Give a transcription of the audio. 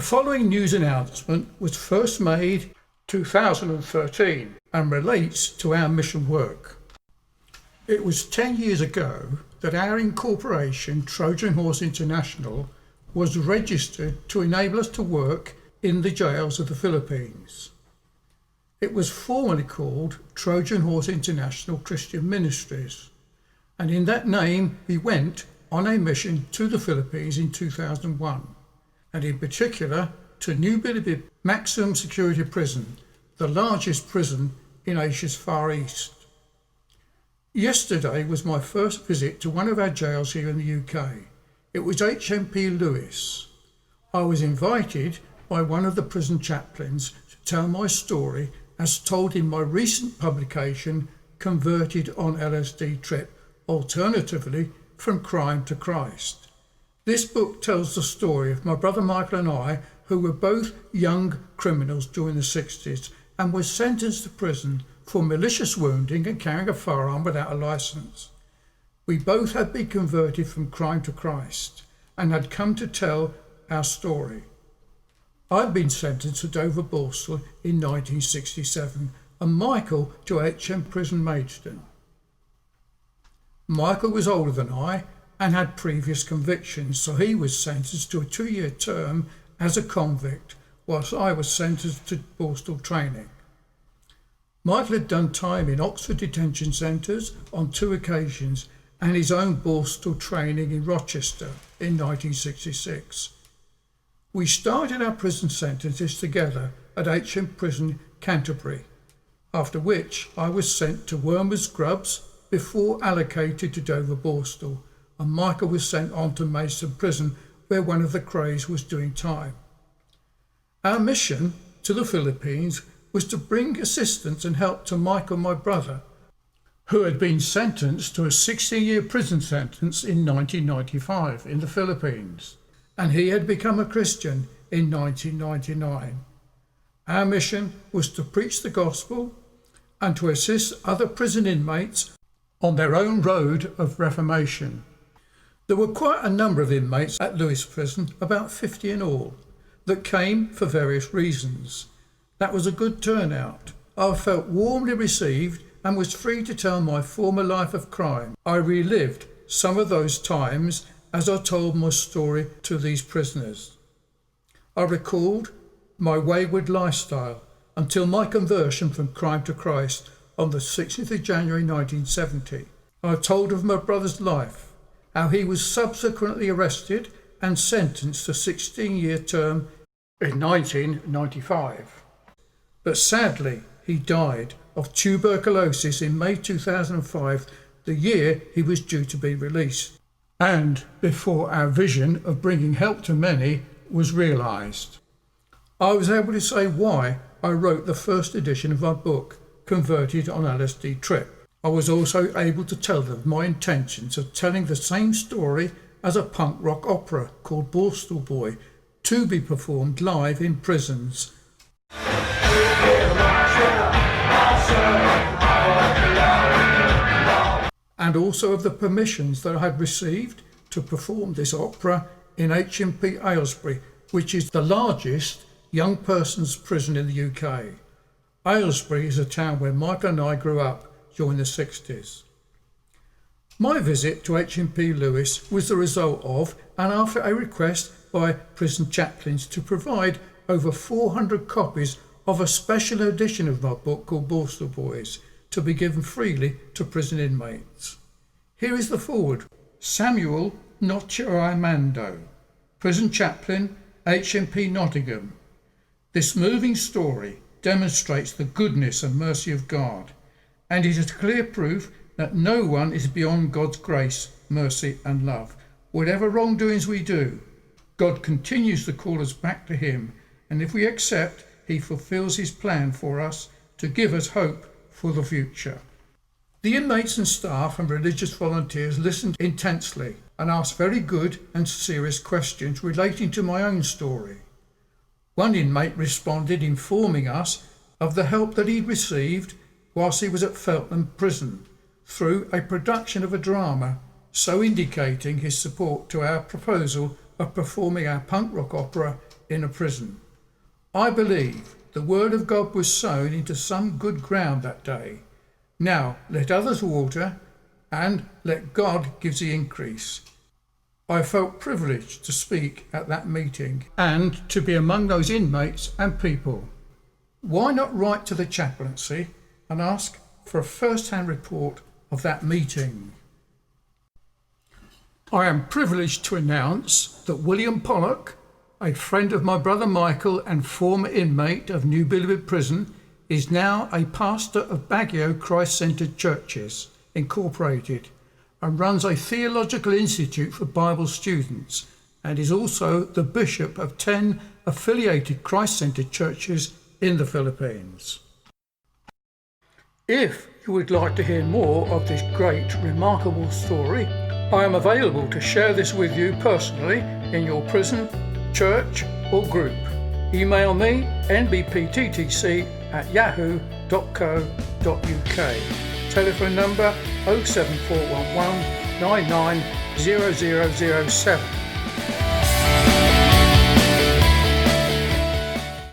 The following news announcement was first made 2013 and relates to our mission work. It was 10 years ago that our incorporation, Trojan Horse International, was registered to enable us to work in the jails of the Philippines. It was formerly called Trojan Horse International Christian Ministries, and in that name we went on a mission to the Philippines in 2001, and in particular to New Bilibid Maximum Security Prison, the largest prison in Asia's Far East. Yesterday was my first visit to one of our jails here in the UK. It was HMP Lewis. I was invited by one of the prison chaplains to tell my story as told in my recent publication, Converted on LSD Trip, alternatively From Crime to Christ. This book tells the story of my brother Michael and I, who were both young criminals during the 60s and were sentenced to prison for malicious wounding and carrying a firearm without a licence. We both had been converted from crime to Christ and had come to tell our story. I'd been sentenced to Dover Borstal in 1967 and Michael to HM Prison Maidstone. Michael was older than I and had previous convictions, so he was sentenced to a 2-year term as a convict, whilst I was sentenced to Borstal training. Michael had done time in Oxford detention centres on 2 occasions and his own Borstal training in Rochester in 1966. We started our prison sentences together at HM Prison Canterbury, after which I was sent to Wormwood Scrubs before allocated to Dover Borstal, and Michael was sent on to Maidstone Prison where one of the Crays was doing time. Our mission to the Philippines was to bring assistance and help to Michael, my brother, who had been sentenced to a 16-year prison sentence in 1995 in the Philippines, and he had become a Christian in 1999. Our mission was to preach the gospel and to assist other prison inmates on their own road of reformation. There were quite a number of inmates at Lewis Prison, about 50 in all, that came for various reasons. That was a good turnout. I felt warmly received and was free to tell my former life of crime. I relived some of those times as I told my story to these prisoners. I recalled my wayward lifestyle until my conversion from crime to Christ on the 16th of January 1970. I told of my brother's life, how he was subsequently arrested and sentenced to a 16-year term in 1995. But sadly, he died of tuberculosis in May 2005, the year he was due to be released, and before our vision of bringing help to many was realised. I was able to say why I wrote the first edition of my book, Converted on LSD Trip. I was also able to tell them my intentions of telling the same story as a punk rock opera called Borstal Boy, to be performed live in prisons. And also of the permissions that I had received to perform this opera in HMP Aylesbury, which is the largest young person's prison in the UK. Aylesbury is a town where Michael and I grew up during the 60s. My visit to HMP Lewis was the result of and after a request by prison chaplains to provide over 400 copies of a special edition of my book called Borstal Boys to be given freely to prison inmates. Here is the foreword. Samuel Nocherimando, prison chaplain, HMP Nottingham. This moving story demonstrates the goodness and mercy of God, and it is clear proof that no one is beyond God's grace, mercy and love. Whatever wrongdoings we do, God continues to call us back to him, and if we accept, he fulfills his plan for us to give us hope for the future. The inmates and staff and religious volunteers listened intensely and asked very good and serious questions relating to my own story. One inmate responded informing us of the help that he'd received whilst he was at Feltham Prison through a production of a drama, so indicating his support to our proposal of performing our punk rock opera in a prison. I believe the word of God was sown into some good ground that day. Now let others water, and let God give the increase. I felt privileged to speak at that meeting and to be among those inmates and people. Why not write to the chaplaincy and ask for a first-hand report of that meeting? I am privileged to announce that William Pollock, a friend of my brother Michael and former inmate of New Billerud Prison, is now a pastor of Baguio Christ-Centered Churches, Incorporated, and runs a theological institute for Bible students, and is also the bishop of 10 affiliated Christ-Centered churches in the Philippines. If you would like to hear more of this great, remarkable story, I am available to share this with you personally in your prison, church or group. Email me nbpttc@yahoo.co.uk. Telephone number 07411 990007.